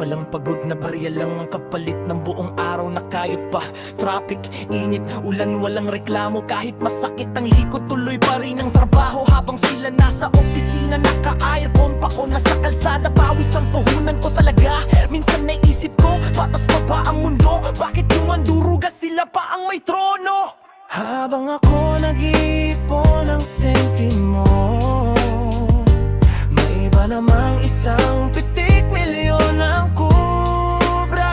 Walang pagod na barya lang ang kapalit ng buong araw na kayod pa. Traffic, init, ulan, walang reklamo. Kahit masakit ang likod, tuloy pa rin ang trabaho. Habang sila nasa opisina, naka-aircon pa ko. Nasa kalsada, pawis ang puhunan ko talaga. Minsan naisip ko, patas pa ba ang mundo? Bakit yung manduruga sila pa ang may trono? Habang ako nag-iipon ng sentimo, may iba namang isang pitik milyon ang kubra.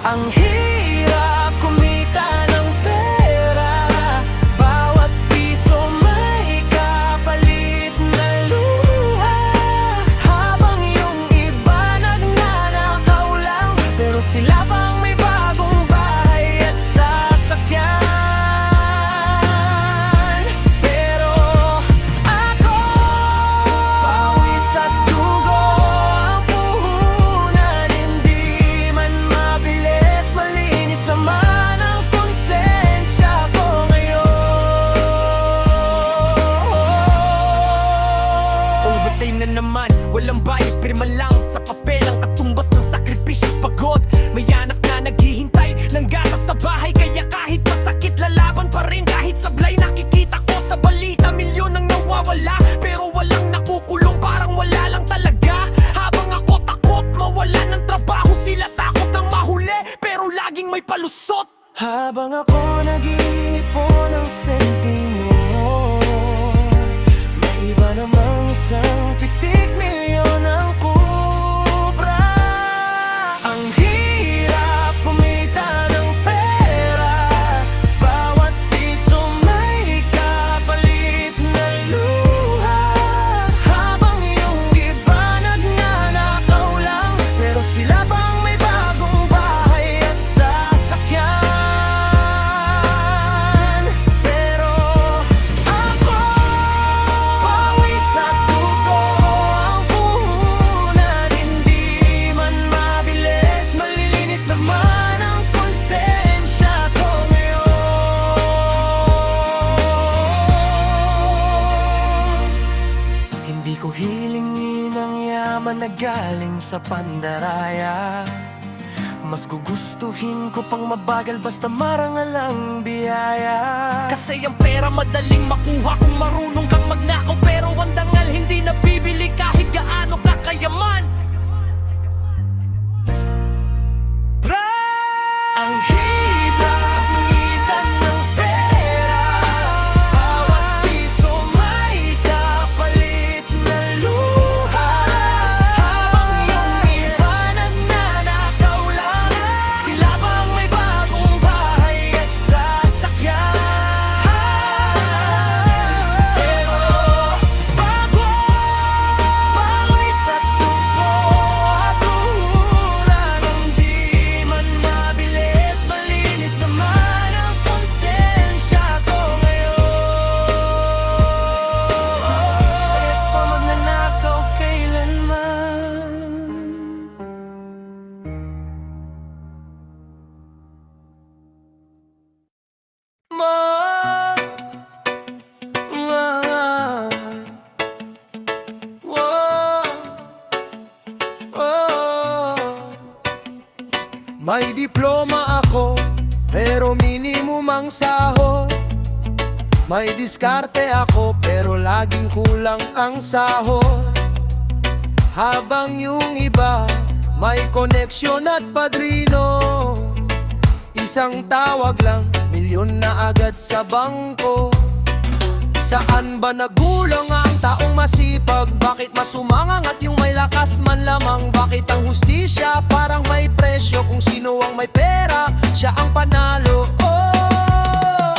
Ang hirap kumita ng pera, bawat piso may kapalit na luha. Habang yung iba nagnanakaw lang, pero sila pang may bagong bahay at sasakyan. Walang bayad, pirma lang sa papel ang katumbas ng sakripisyo pagod. May anak na naghihintay ng gana sa bahay, kaya kahit masakit lalaban pa rin. Kahit sablay nakikita ko sa balita, milyon ang nawawala, pero walang nakukulong, parang wala lang talaga. Habang ako takot mawala ng trabaho, sila takot ang mahuli, pero laging may palusot. Habang ako nag-iipon ng sentimo, may iba namang isang pitik milyon ang kubra. Ang hirap kumita ng pera, bawat piso may kapalit na luha. Habang yung iba nagnanakaw lang, pero sila pang may bagong bahay at sasakyan. Pero ako, pawis sa dugo ang puhunan, hindi man mabilis, malilinis naman ang konsensya ko ngayon. Hindi ko hilingin ang yaman na galing sa pandaraya. Mas gugustuhin ko pang mabagal basta marangal ang biyaya. Kasi ang pera madaling makuha kung marunong kang magnakaw, pero ang dangal hindi nabibili kahit gaano kakayaman. Ang hirap kumita ng pera, bawat piso may kapalit na luha. Habang yung iba nagnanakaw lang, sila pang may bagong bahay at sasakyan. Pero bago, pawis at dugo at ulan, hindi man mabilis, malinis naman ang konsensya ko ngayon. Kahit pa magnanakaw kailanman. May diploma ako, pero minimum ang sahod. May diskarte ako, pero laging kulang ang sahod. Habang yung iba, may koneksyon at padrino. Isang tawag lang, milyon na agad sa bangko. Saan ba nagulang ang taong masipag? Bakit masumangangat yung may lakas man lamang? Bakit ang hustisya parang may presyo? Kung sino ang may pera, siya ang panalo. Oh,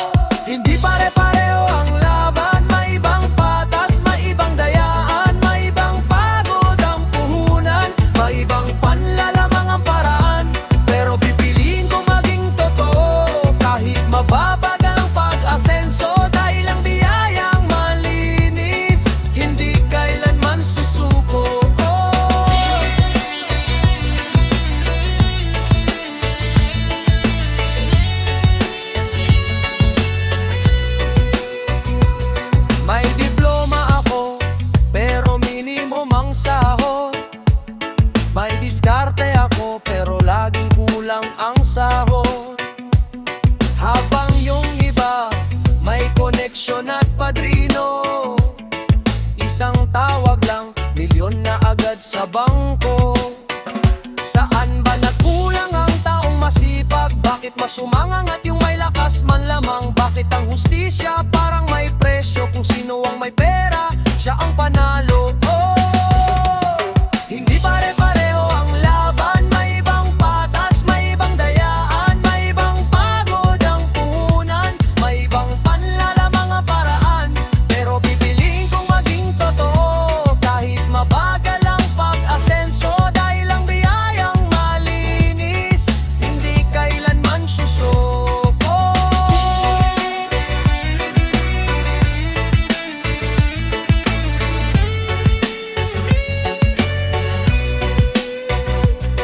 hindi pare-pareho ang laban. May ibang patas, may ibang dayaan, may ibang pagod ang puhunan, may ibang panlalamang ang paraan. Pero pipiliin ko maging totoo, kahit mababagal ang pag-asenso. Dahil ang biyayang malinis, hindi kailanman susuko. lang ang sahod. Habang yung iba may koneksyon at padrino, isang tawag lang, milyon na agad sa bangko. Saan ba nagkulang ang taong masipag? Bakit mas umangangat yung may lakas man lamang? Bakit ang hustisya parang may presyo? Kung sino ang may pera, siya ang panalo. Hindi pare-pareho ang laban. May ibang patas, may ibang dayaan, may ibang pagod ang puhunan, may ibang panlalamang ang paraan. Pero pipiliin kong maging totoo, kahit mabagal ang pag-asenso. Dahil ang biyayang malinis, hindi kailanman susuko.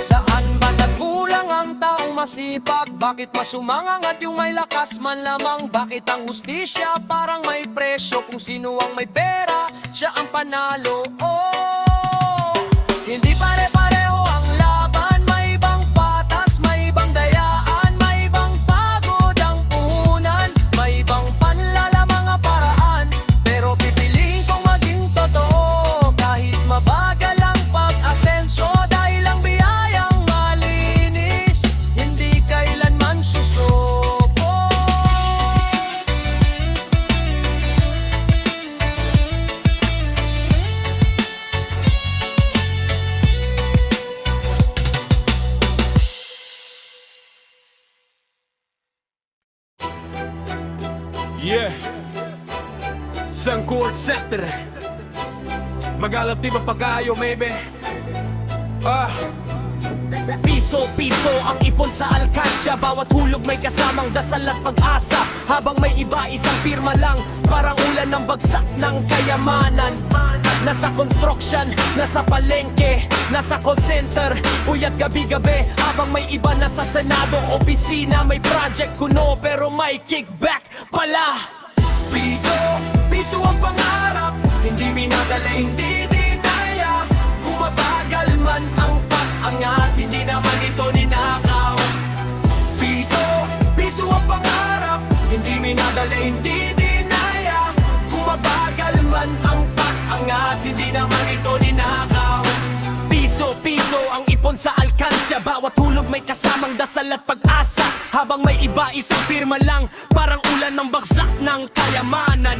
Saan ba nagkulang ang taong masipag? Bakit mas umangangat yung may lakas man lamang? Bakit ang hustisya parang may presyo? Kung sino ang may pera, siya ang panalo. Hindi pare-pareho ang laban. May ibang patas, may ibang dayaan, may ibang pagod ang puhunan, may ibang panlalamang ang paraan. Pero pipiliin kong maging totoo, kahit mabagal ang pag-asenso. Dahil ang biyayang malinis, hindi kailanman susuko. Yeah, Sangkurt Sector. Magalap di ba pagayo, maybe? Piso-piso ang ipon sa alkansya. Bawat hulog may kasamang dasal at pag-asa. Habang may iba isang pirma lang, parang ulan ng bagsak ng kayamanan. Nasa construction, nasa palengke, nasa call center, puyat gabi-gabi. Habang may iba nasa senado, opisina, may project kuno pero may kickback pala. Piso ang pangarap, hindi minadali, hindi dinaya. Kumabagal man ang pag-angat, hindi naman ito ninakaw. Piso ang pangarap, hindi minadali, hindi dinaya. Kumabagal man ang pag-angat, hindi naman ito ninakaw. Piso ang ipon sa alkansya. Bawat hulog may kasamang dasal at pag-asa. Habang may iba isang pirma lang, parang ulan ng bagsak ng kayamanan.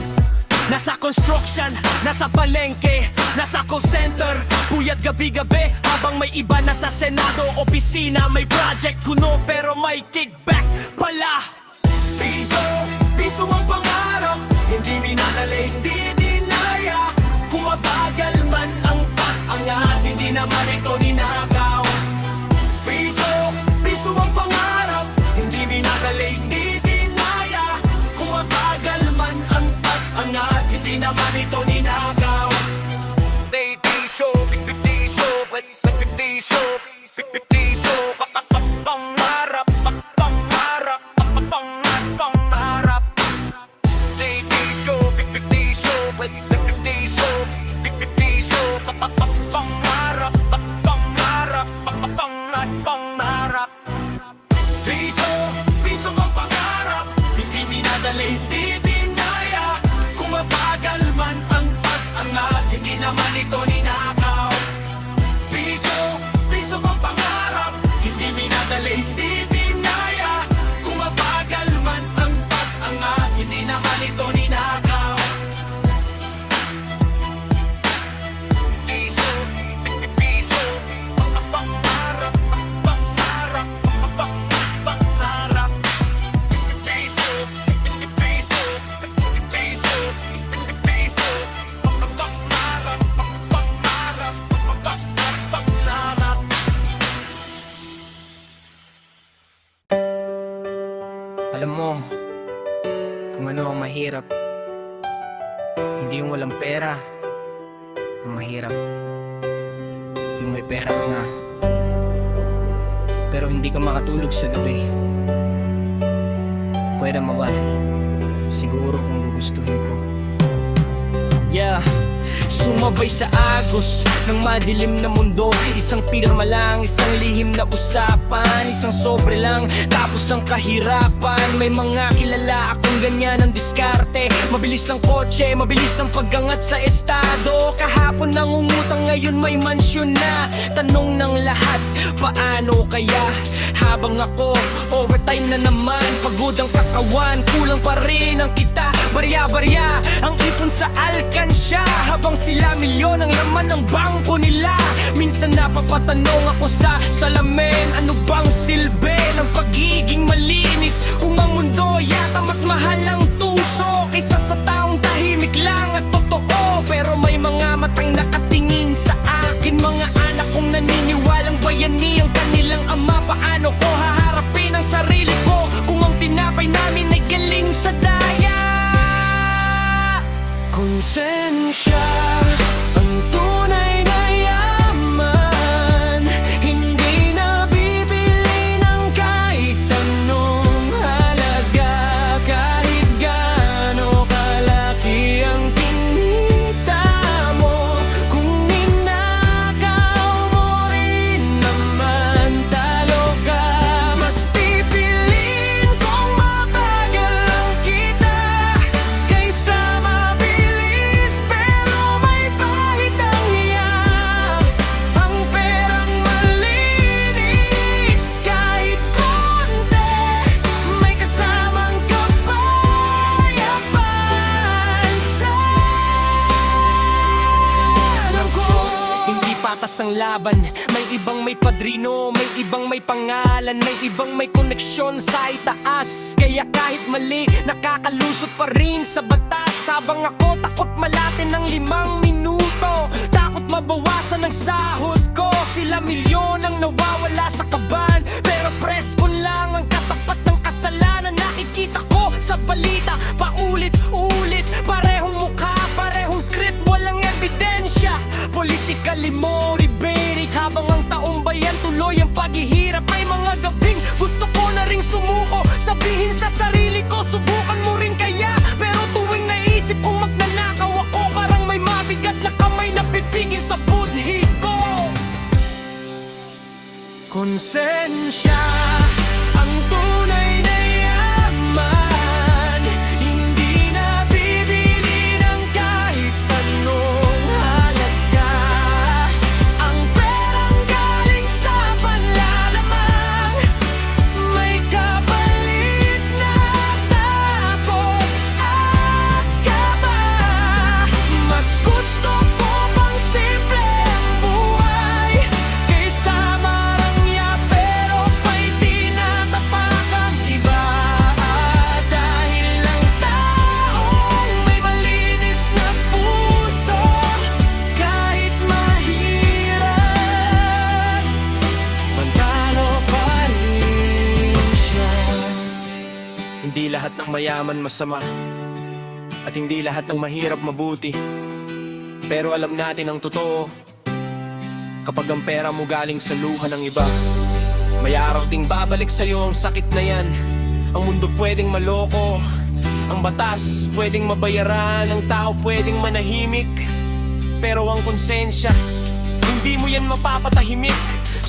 Nasa construction, nasa palengke, nasa call center, puyat gabi-gabi. Habang may iba nasa senado, opisina, may project kuno pero may kickback pala. Piso ang pangarap, hindi minadali, hindi dinaya. Kumabagal man ang pag-angat, hindi naman ito ninakaw. Piso ang pangarap, hindi minadali, hindi dinaya. Kumabagal man ang pag-angat, hindi naman ito ninakaw. Piso, pangarap, pangarap, pangarap. Piso, pangarap, pangarap, pangarap. Piso ang pangarap, hindi minadali, hindi dinaya. Kumabagal man ang pag-angat, hindi naman ito ninakaw. Piso ang pangarap, hindi minadali, hindi dinaya. Kumabagal man ang pag-angat, hindi naman ito ninakaw. Piso, pangarap, pangarap, pangarap. Piso, pangarap, pangarap, pangarap. Alam mo, kung ano ang mahirap, hindi yung walang pera ang mahirap, yung may pera ka nga pero hindi ka makatulog sa gabi. Pwede mo ba? Siguro kung gugustuhin ko. Yeah, Sumabay sa agos ng madilim na mundo. Isang pirma lang, isang lihim na usapan. Isang sobre lang, tapos ang kahirapan. May mga kilala akong ganyan ang diskarte. Mabilis ang kotse, mabilis ang paggangat sa estado. Kahapon nangungutang, ngayon may mansyon na. Tanong ng lahat, paano kaya? Habang ako, overtime na naman. Pagod ang kakawan, kulang pa rin ang kita. Barya-barya, ang ipon sa alkansya. Habang sila milyon ang laman ng bangko nila. Minsan napapatanong ako sa salamin, ano bang silbi ng pagiging malinis? Kung ang mundo yata mas mahal ang tuso kaysa sa taong tahimik lang at totoo. Pero may mga matang nakatingin sa akin, mga anak kong naniniwalang bayani ang kanilang ama. Paano ko haharapin ang sarili ko kung ang tinapay namin ay galing sa daya? Konsensya ang tunay na yaman. Hindi nabibili ng kahit anong halaga. Kahit gaano kalaki ang kinita mo, kung ninakaw mo rin naman, talo ka. Mas pipiliin kong mabagal ang kita kaysa mabilis, pero may pahit ang hiya. Ang perang malinis kahit konti, may kasamang kapayapaan sa alam ko. Hindi patas ang laban, may ibang may padrino, may ibang may pangalan, may ibang may koneksyon sa itaas. Kaya kahit mali, nakakalusot pa rin sa batas. Habang ako takot malatin ng 5 minuto, takot mabawasan ang sahod ko. Sila milyon ang nawawala sa kaban, pero presko lang ang katapat ng kasalanan. Nakikita ko sa balita, paulit-ulit, parehong mukha, parehong script, walang ebidensya. Politically motivated, habang ang taong bayan tuloy ang paghihirap. May mga gabing gusto ko na ring sumuko, sabihin sa sarili ko, subukan mo rin kaya. Pero tuwing naisip kong magnanakaw ako, parang may mabigat na kamay na pipigil sa budhi ko. Konsensya ang tunay na yaman. Hindi nabibili ng kahit anong halaga. Ang perang galing sa panlalamang, may kapalit na takot at kaba. Mas gusto ko pang simple ang buhay kaysa marangya, pero may tinatapak ang iba. Dahil lang taong may malinis na puso, kahit mahirap, pantalo pa rin siya. Hindi lahat ng mayaman masama, at hindi lahat ng mahirap mabuti. Pero alam natin ang totoo, kapag ang pera mo galing sa luha ng iba, may araw ding babalik sa'yo ang sakit na yan. Ang mundo pwedeng maloko, ang batas pwedeng mabayaran, ang tao pwedeng manahimik, pero ang konsensya, hindi mo yan mapapatahimik.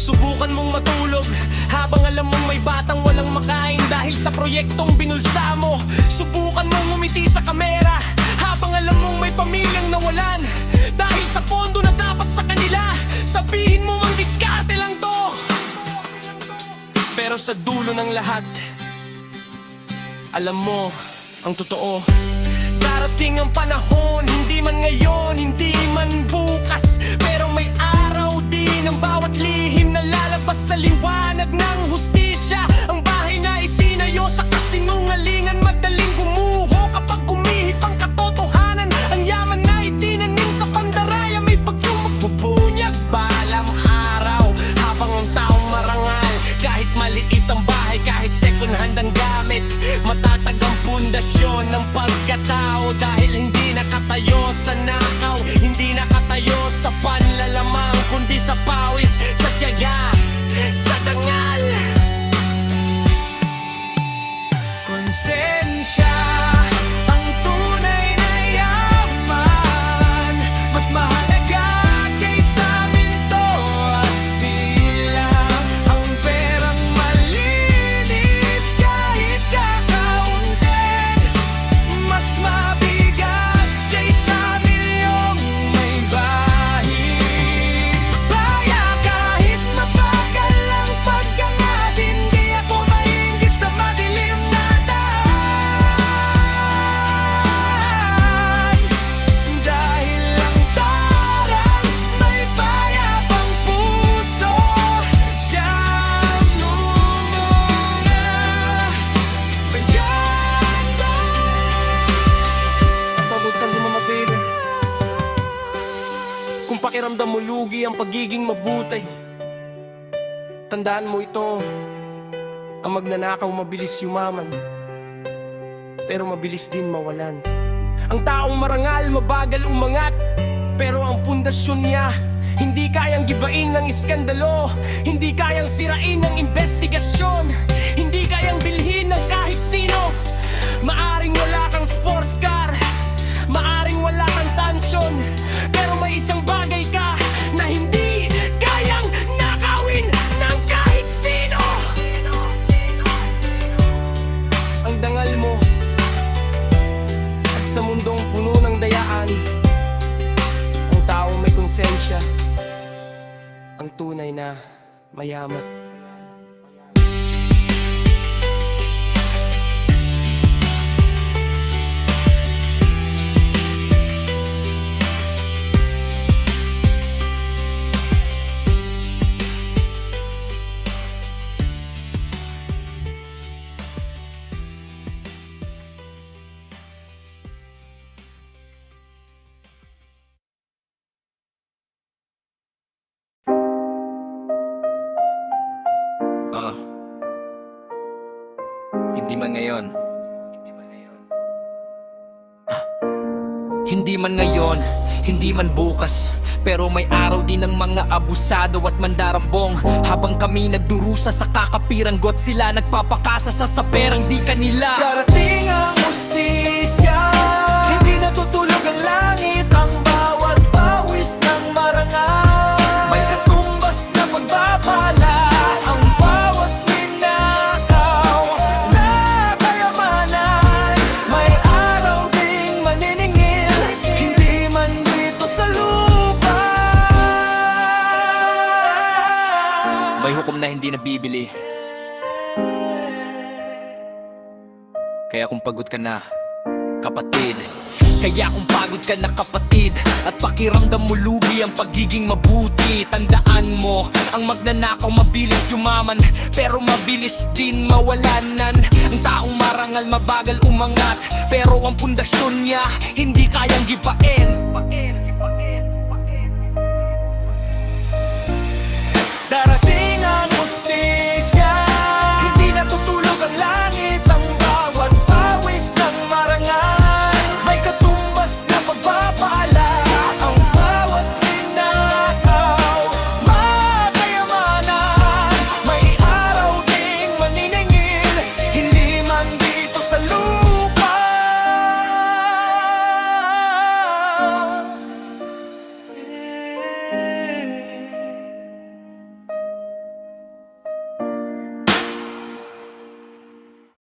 Subukan mong matulog habang alam mong may batang walang makain dahil sa proyektong binulsa mo. Subukan mong umiti sa kamera habang alam mong may pamilyang nawalan dahil sa pondo na dapat sa kanila. Sabihin mo ang diskarte lang to, pero sa dulo ng lahat, alam mo ang totoo. Darating ang panahon, hindi man ngayon, hindi man bukas, pero may araw din ang bawat lihim na lalabas sa liwanag ng hustisya. Ang bahay na itinayo sa kasinungalingan, madaling gumuho kapag umihip ang katotohanan. Ang yaman na itinanim sa pandaraya, may bagyong magbubunyag balang araw. Habang ang taong marangal, kahit maliit ang bahay, kahit second hand ang gamit, matatag ang pundasyon ng pagkatao. Dahil hindi nakatayo sa nakaw, hindi nakatayo sa panlalamang, kundi sa pawis, sa tiyaga, sa dangal. Konsensya ang tunay na yaman. Mas pakiramdam mo lugi ang pagiging mabuti. Tandaan mo ito, ang magnanakaw mabilis yumaman, pero mabilis din mawalan. Ang taong marangal mabagal umangat, pero ang pundasyon niya hindi kayang gibain ng iskandalo, hindi kayang sirain ng investigasyon, hindi kayang bilhin ng kahit sino. Maaring wala kang sports car, maaring wala kang tansyon, pero may isang bagay ka na hindi kayang nakawin ng kahit sino. Ang dangal mo, at sa mundong puno ng dayaan, ang taong may konsensya, ang tunay na mayaman. Hindi man ngayon. Hindi man ngayon, hindi man bukas, pero may araw din ng mga abusado at mandarambong. Habang kami nagdurusa sa kakapiranggot, sila nagpapakasa sa saperang di kanila. Darating ang justisya, hindi natutulog ang langit, ang bawat pawis ng marangal. May katumbas na pagbabala, ang bawat ninakaw na kayamanan. May araw ding maniningil, hindi man dito sa lupa. May hukom na hindi nabibili. Kaya kung pagod ka na, kapatid, kaya kung pagod ka na kapatid, at pakiramdam mo lugi ang pagiging mabuti, tandaan mo, ang magnanakaw mabilis yumaman, pero mabilis din mawalanan. Ang taong marangal mabagal umangat, pero ang pundasyon niya hindi kayang gipain. Darating